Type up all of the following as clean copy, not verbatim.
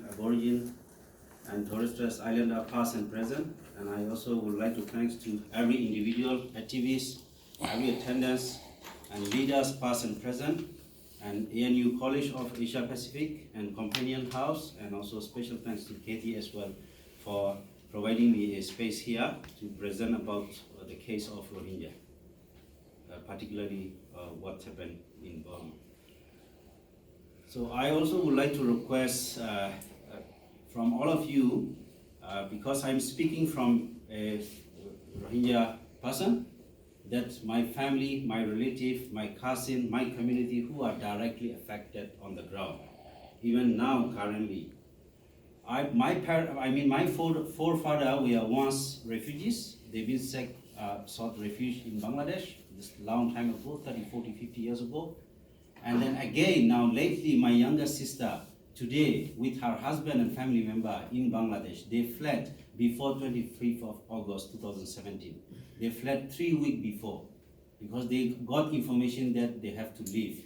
Aborigine and Torres Strait Islander past and present, and I also would like to thank to every individual, activist, every attendance, and leaders past and present, and ANU College of Asia Pacific and Companian House, and also special thanks to Katie as well for providing me a space here to present about the case of Rohingya, particularly what happened in Burma. So I also would like to request from all of you, because I'm speaking from a Rohingya person, that my family, my relative, my cousin, my community who are directly affected on the ground, even now currently. My forefather were once refugees. They've been sought refuge in Bangladesh this long time ago, 30, 40, 50 years ago. And then again, now lately, my younger sister, today, with her husband and family member in Bangladesh, they fled before 25th of August 2017. They fled 3 weeks before because they got information that they have to leave.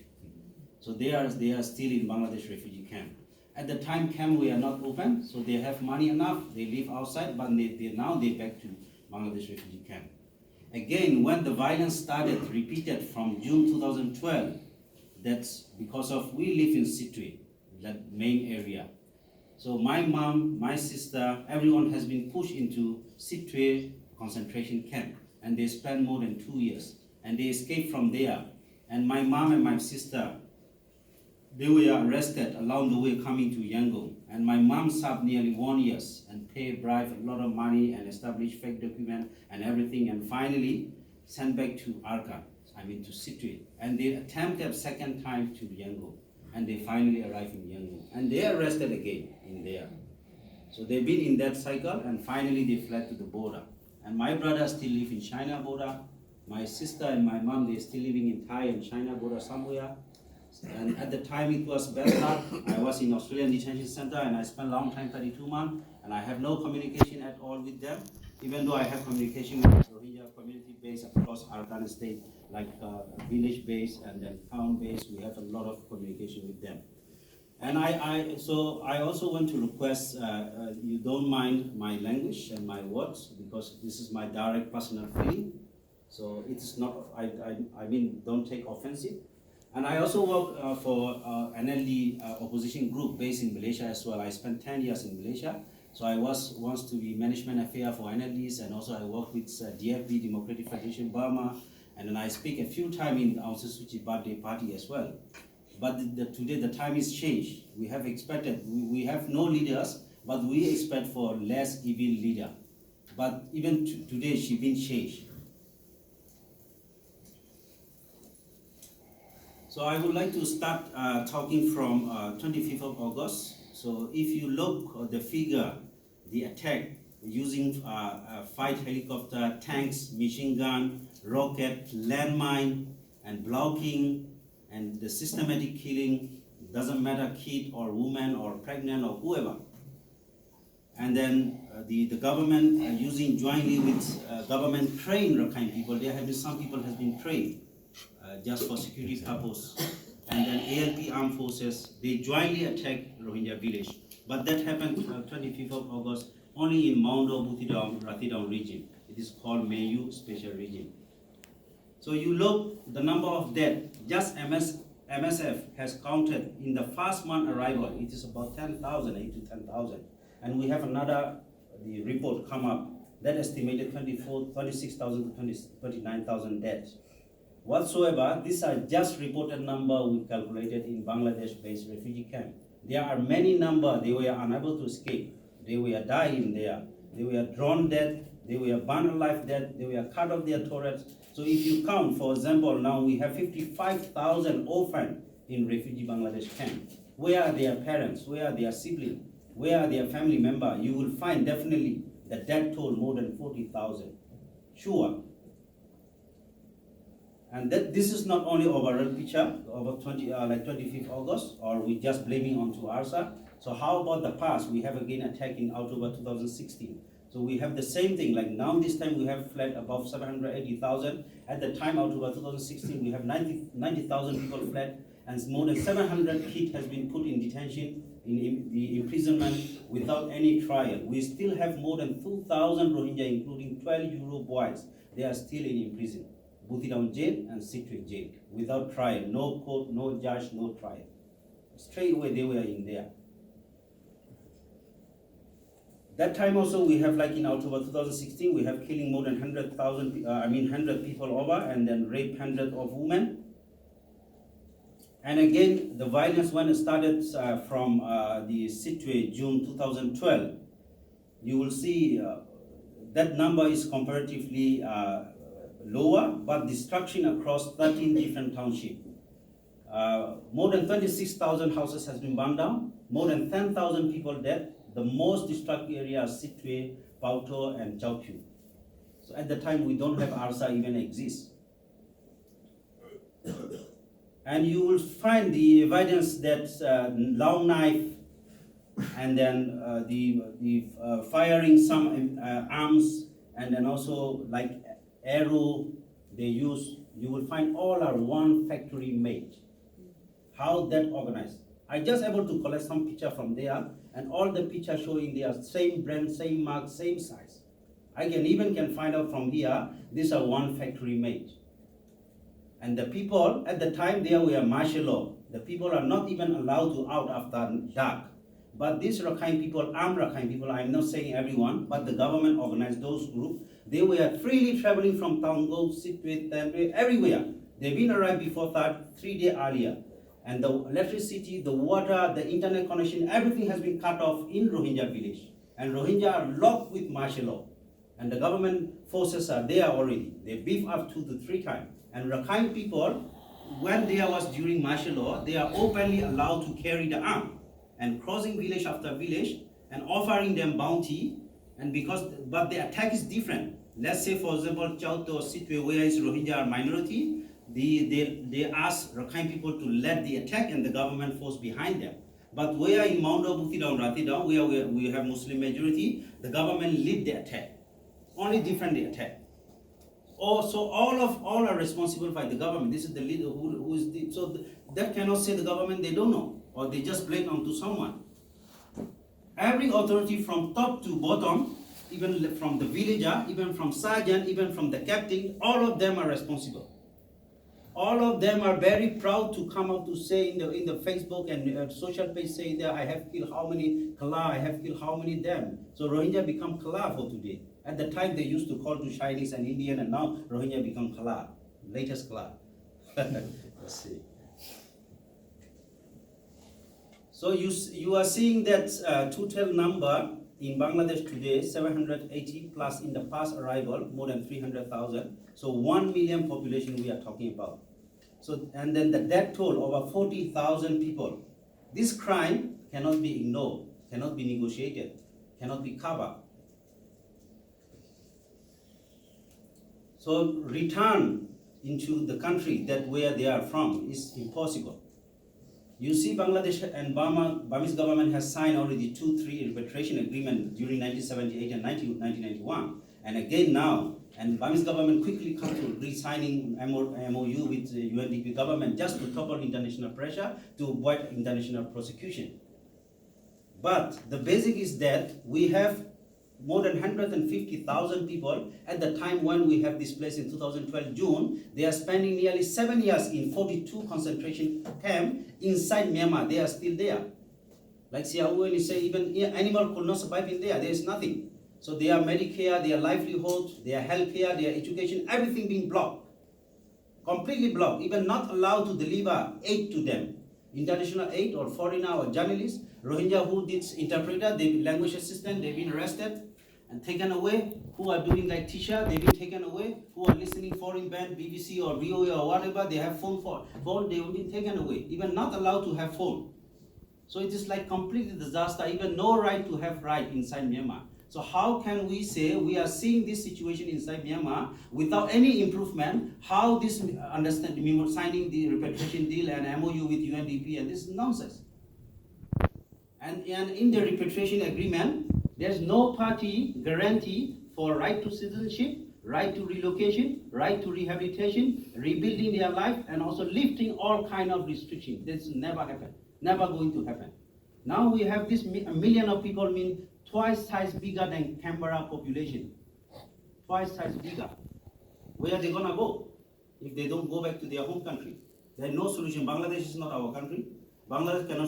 So they are still in Bangladesh refugee camp. At the time, camp were not open, so they have money enough. They live outside, but now they back to Bangladesh refugee camp. Again, when the violence started, repeated from June 2012, that's because of we live in Sidoti, that main area. So my mom, my sister, everyone has been pushed into Sidoti concentration camp, and they spent more than 2 years, and they escaped from there. And my mom and my sister, they were arrested along the way coming to Yangon, and my mom served nearly 1 year and paid bribe a lot of money and established fake document and everything, and finally sent back to to Sidoti, and they attempted second time to Yangon, and they finally arrived in Yangon, and they arrested again in there. So they've been in that cycle, and finally they fled to the border. And my brother still live in China border. My sister and my mom, they're still living in Thai and China border somewhere. And at the time it was bad luck. I was in Australian detention center, and I spent a long time, 32 months, and I have no communication at all with them, even though I have communication with Rohingya community based across Arakan state, like village based and then town based. We have a lot of communication with them. And I also want to request you don't mind my language and my words, because this is my direct personal feeling. So it's not, don't take offensive. And I also work for NLD opposition group based in Malaysia as well. I spent 10 years in Malaysia. So I was once to be management affair for NLDs, and also I work with DFB, Democratic Federation Burma, and then I speak a few times in Aung San Suu Kyi birthday party as well. But today the time is changed. We have expected, we have no leaders, but we expect for less evil leader. But even today she been changed. So I would like to start talking from 25th of August. So if you look at the figure, the attack using fight helicopter, tanks, machine gun, rocket, landmine, and blocking, and the systematic killing, doesn't matter kid or woman or pregnant or whoever. And then the government using jointly with government trained Rakhine people. There have been some people has been trained just for security purpose. And then ALP armed forces, they jointly attacked Rohingya village. But that happened 25th of August only in Maundo Buthidaung Rathidaung region. It is called Mayu Special Region. So you look the number of deaths, just MSF has counted in the first month arrival, it is about 10,000, 8 to 10,000. And we have the report come up that estimated 26,000 to 39,000 deaths. Whatsoever, these are just reported number we calculated in Bangladesh-based refugee camp. There are many numbers, they were unable to escape. They were dying there. They were drawn dead. They were burned alive dead. They were cut off their throats. So if you count, for example, now we have 55,000 orphans in refugee Bangladesh camp. Where are their parents? Where are their siblings? Where are their family members? You will find definitely the death toll more than 40,000. Sure. And this is not only overall picture over 25th August, or we just blaming onto ARSA. So how about the past? We have again attack in October 2016. So we have the same thing, like now this time we have fled above 780,000. At the time, October 2016, we have 90,000 people fled, and more than 700 kids has been put in detention in the imprisonment without any trial. We still have more than 2,000 Rohingya, including 12-year-old boys. They are still in prison, Buthidaung jail and Sidoti jail, without trial, no court, no judge, no trial. Straight away they were in there. That time also we have, like in October 2016, we have killing more than 100 people over, and then rape hundreds of women. And again, the violence when it started from the Sidoti June 2012, you will see that number is comparatively lower, but destruction across 13 different townships. More than 26,000 houses has been burned down, more than 10,000 people dead. The most destructive areas Sidoti, Pauto, and Chaupu. So at the time we don't have ARSA even exist. And you will find the evidence that long knife and then the firing some arms, and then also like arrow they use, you will find all are one factory made. How that organized? I just able to collect some picture from there, and all the pictures showing they are same brand, same mark, same size. I can find out from here, these are one factory made. And the people at the time there were martial law. The people are not even allowed to out after dark. But these Rakhine people, armed Rakhine people, I'm not saying everyone, but the government organized those groups. They were freely traveling from Tango, Sidoti, Canberra, everywhere. They've been arrived before that 3 days earlier. And the electricity, the water, the internet connection, everything has been cut off in Rohingya village. And Rohingya are locked with martial law. And the government forces are there already. They beef up 2 to 3 times. And Rakhine people, when there was during martial law, they are openly allowed to carry the arm and crossing village after village and offering them bounty. And but the attack is different. Let's say, for example, Chauto or Sidoti, where is Rohingya minority, they ask Rakhine people to let the attack and the government force behind them. But where in Maundo, Buthidaung, Rathidaung, where we have Muslim majority, the government lead the attack. Only different the attack. So all are responsible by the government. This is the leader who is that cannot say the government they don't know, or they just blame onto someone. Every authority from top to bottom, even from the villager, even from sergeant, even from the captain, all of them are responsible. All of them are very proud to come out to say in the Facebook and social page, saying that I have killed how many Kala, I have killed how many them. So Rohingya become Kala for today. At the time they used to call to Chinese and Indian, and now Rohingya become Kala, latest Kala. Let's see. So you are seeing that total number in Bangladesh today, 780 plus in the past arrival, more than 300,000. So 1 million population we are talking about. So, and then the death toll over 40,000 people. This crime cannot be ignored, cannot be negotiated, cannot be covered. So return into the country that where they are from is impossible. You see, Bangladesh and Burmese government has signed already 2-3 repatriation agreement during 1978 and 1991, and again now. And Burmese government quickly come to re-signing MOU with the UNDP government just to topple international pressure to avoid international prosecution. But the basic is that we have more than 150,000 people at the time when we have this place in 2012 June. They are spending nearly 7 years in 42 concentration camps inside Myanmar. They are still there. Like when you say even animal could not survive in there. There is nothing. So their Medicare, their livelihood, their healthcare, their education, everything being blocked. Completely blocked. Even not allowed to deliver aid to them. International aid or foreigner or journalists. Rohingya who did interpreter, language assistant, they've been arrested and taken away. Who are doing like teacher, they've been taken away. Who are listening foreign band, BBC or VOA or whatever, they have phone, they've been taken away. Even not allowed to have phone. So it is like completely disaster, even no right to have right inside Myanmar. So how can we say we are seeing this situation inside Myanmar without any improvement? How this signing the repatriation deal and MOU with UNDP, and this is nonsense. And in the repatriation agreement, there's no party guarantee for right to citizenship, right to relocation, right to rehabilitation, rebuilding their life, and also lifting all kind of restrictions. This never happened, never going to happen. Now we have this a million of people, mean twice size bigger than Canberra population. Twice size bigger. Where are they gonna go if they don't go back to their home country? There is no solution. Bangladesh is not our country. Bangladesh cannot